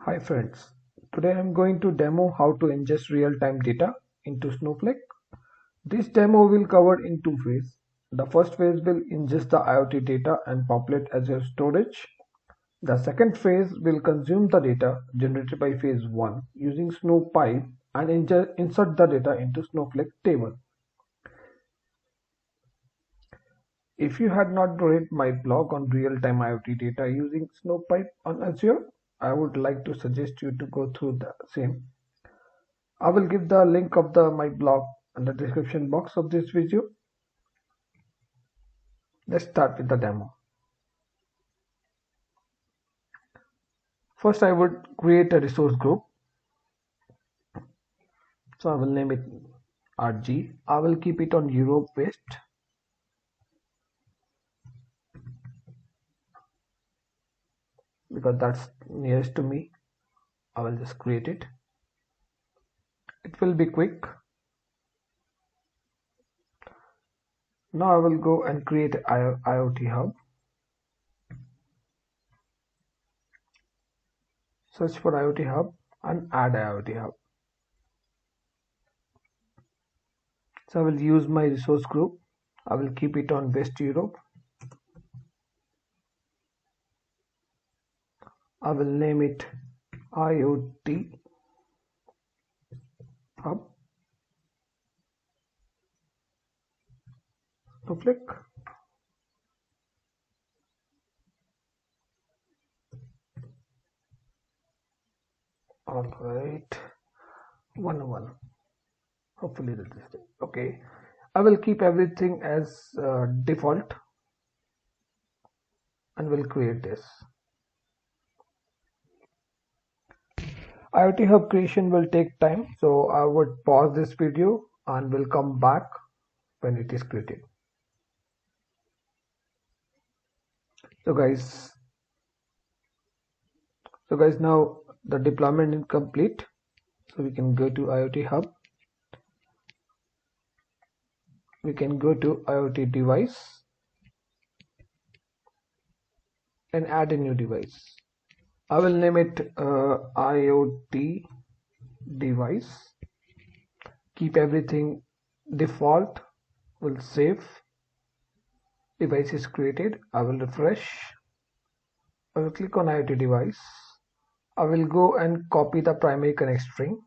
Hi friends, today I'm going to demo how to ingest real-time data into Snowflake. This demo will cover in two phases. The first phase will ingest the IoT data and populate Azure storage. The second phase will consume the data generated by phase 1 using Snowpipe and insert the data into Snowflake table. If you had not read my blog on real-time IoT data using Snowpipe on Azure, I would like to suggest you to go through the same. I will give the link of my blog in the description box of this video. Let's start with the demo. First, I would create a resource group. So I will name it RG. I will keep it on Europe West. Because that's nearest to me. I will just create it. It will be quick. Now I will go and create IoT Hub. Search for IoT Hub and add IoT Hub. So I will use my resource group. I will keep it on West Europe. I will name it IoT Hub. Snowflake. All right, 101. Hopefully that is it. Okay. I will keep everything as default and will create this. IoT Hub creation will take time, so I would pause this video and will come back when it is created. So guys, now the deployment is complete. So we can go to IoT Hub. We can go to IoT device and add a new device. I will name it IoT device. Keep everything default. Will save. Device is created. I will refresh. I will click on IoT device. I will go and copy the primary connect string.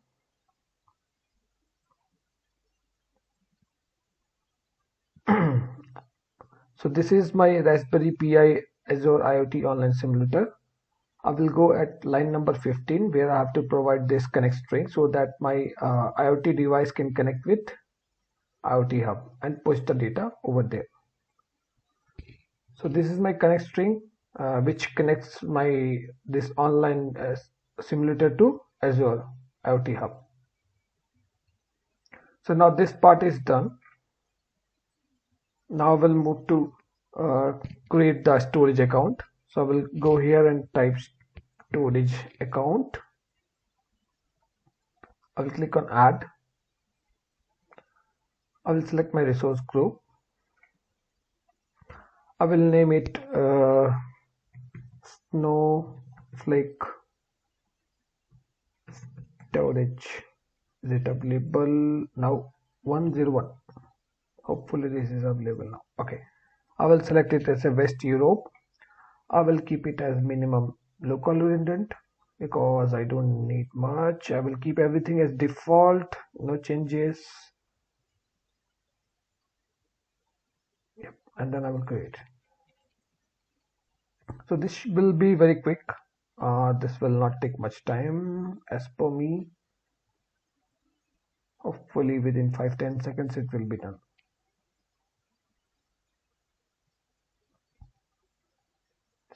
So this is my Raspberry Pi Azure IoT Online Simulator. I will go at line number 15 where I have to provide this connect string so that my IoT device can connect with IoT Hub and push the data over there. So this is my connect string which connects this online simulator to Azure IoT Hub. So now this part is done. Now we'll move to create the storage account. So I will go here and type storage account. I will click on add. I will select my resource group. I will name it Snowflake storage. Is it available now? 101. Hopefully this is available now. Okay. I will select it as a West Europe. I will keep it as minimum local redundant because I don't need much. I will keep everything as default, no changes. Yep. And then I will create. So this will be very quick. This will not take much time as per me. Hopefully within 5-10 seconds it will be done.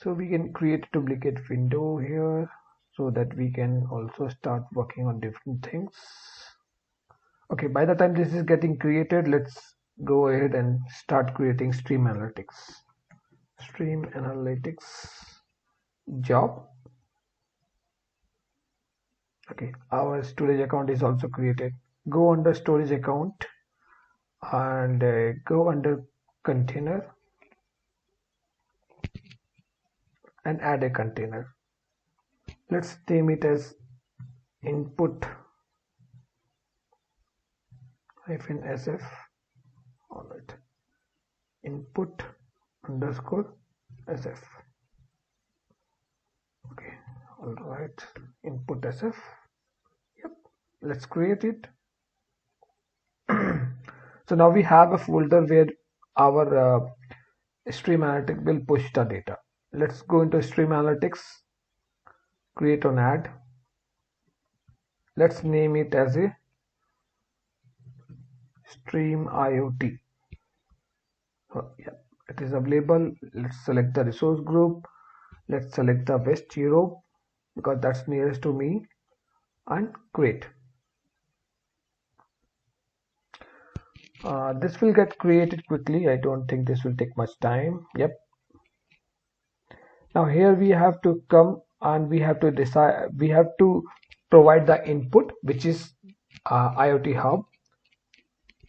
So we can create a duplicate window here so that we can also start working on different things. Okay, by the time this is getting created, let's go ahead and start creating Stream Analytics. Stream Analytics job. Okay, our storage account is also created. Go under storage account and go under container and add a container. Let's name it as input -sf. All right, input underscore sf. Okay, all right, input sf. Yep, let's create it. So now we have a folder where our stream analytics will push the data. Let's go into stream analytics, create an ad. Let's name it as a stream IoT. Yeah, it is available. Let's select the resource group. Let's select the West Europe because that's nearest to me, and create. This will get created quickly. I don't think this will take much time. Yep. Now here we have to come and we have to decide, we have to provide the input, which is IoT hub.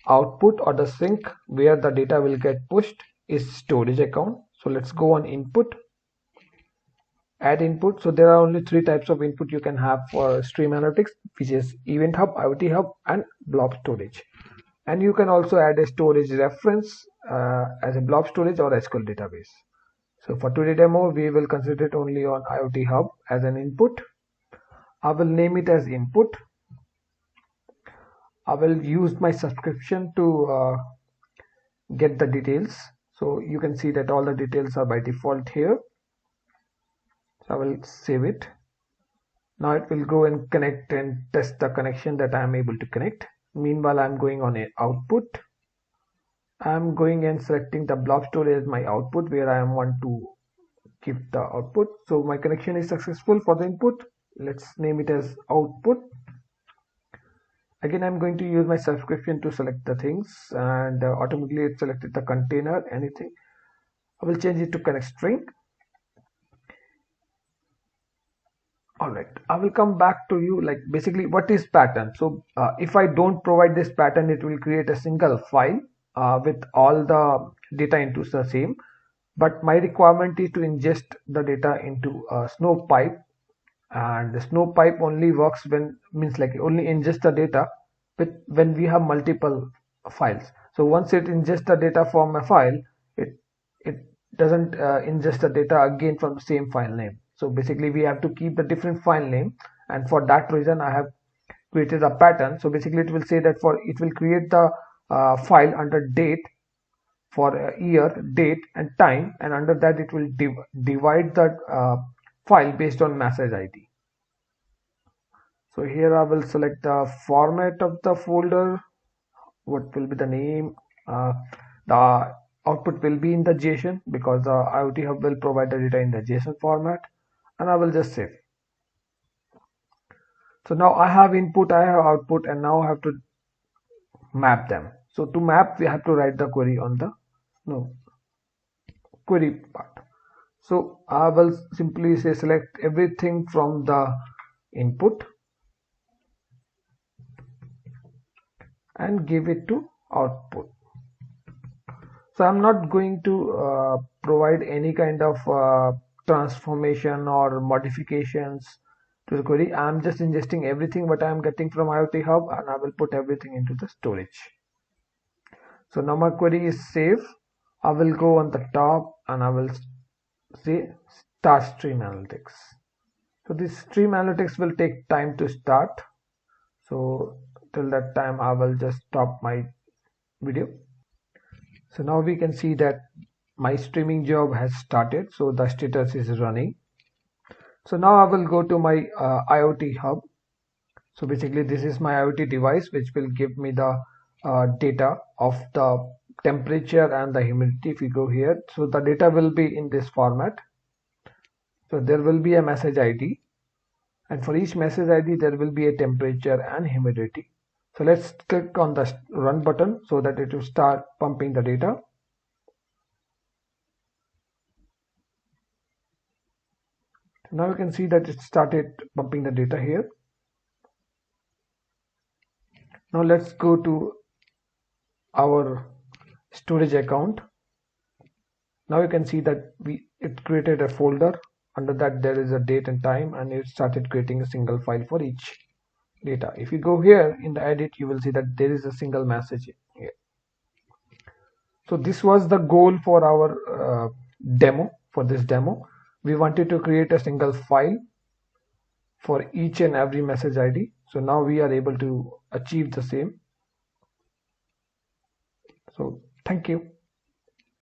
Output or the sink where the data will get pushed is storage account. So let's go on input, add input. So there are only three types of input you can have for stream analytics, which is event hub, IoT hub, and blob storage. And you can also add a storage reference as a blob storage or SQL database. So for today demo, we will consider it only on IoT hub as an input. I will name it as input. I will use my subscription to get the details. So you can see that all the details are by default here. So I will save it. Now it will go and connect and test the connection that I am able to connect. Meanwhile, I'm going on a output. I'm going and selecting the blob storage as my output where I want to keep the output. So my connection is successful for the input. Let's name it as output. Again, I'm going to use my subscription to select the things, and automatically it selected the container, anything. I will change it to connect string. All right, I will come back to you like basically what is pattern. So if I don't provide this pattern, it will create a single file with all the data into the same. But my requirement is to ingest the data into a Snowpipe, and the Snowpipe only works when, means like only ingest the data with when we have multiple files. So once it ingests the data from a file, it doesn't ingest the data again from the same file name. So basically we have to keep the different file name, and for that reason I have created a pattern. So basically it will say that for it will create the file under date for year, date, and time, and under that it will divide the file based on message ID. So here I will select the format of the folder. What will be the name? The output will be in the JSON because the IoT hub will provide the data in the JSON format, and I will just save. So now I have input, I have output, and now I have to map them. So to map, we have to write the query on the query part. So I will simply say select everything from the input and give it to output. So I'm not going to provide any kind of transformation or modifications to the query. I'm just ingesting everything what I'm getting from IoT hub, and I will put everything into the storage. So now my query is saved. I will go on the top and I will say start stream analytics. So this stream analytics will take time to start. So till that time I will just stop my video. So now we can see that my streaming job has started. So the status is running. So now I will go to my IoT hub. So basically this is my IoT device which will give me the data of the temperature and the humidity. If you go here, so the data will be in this format. So there will be a message ID, and for each message ID there will be a temperature and humidity. So let's click on the run button so that it will start pumping the data. So now you can see that it started pumping the data here. Now let's go to our storage account. Now you can see that it created a folder under that there is a date and time, and it started creating a single file for each data. If you go here in the edit, you will see that there is a single message here. So this was the goal for our demo. For this demo, we wanted to create a single file for each and every message ID. So now we are able to achieve the same. So thank you.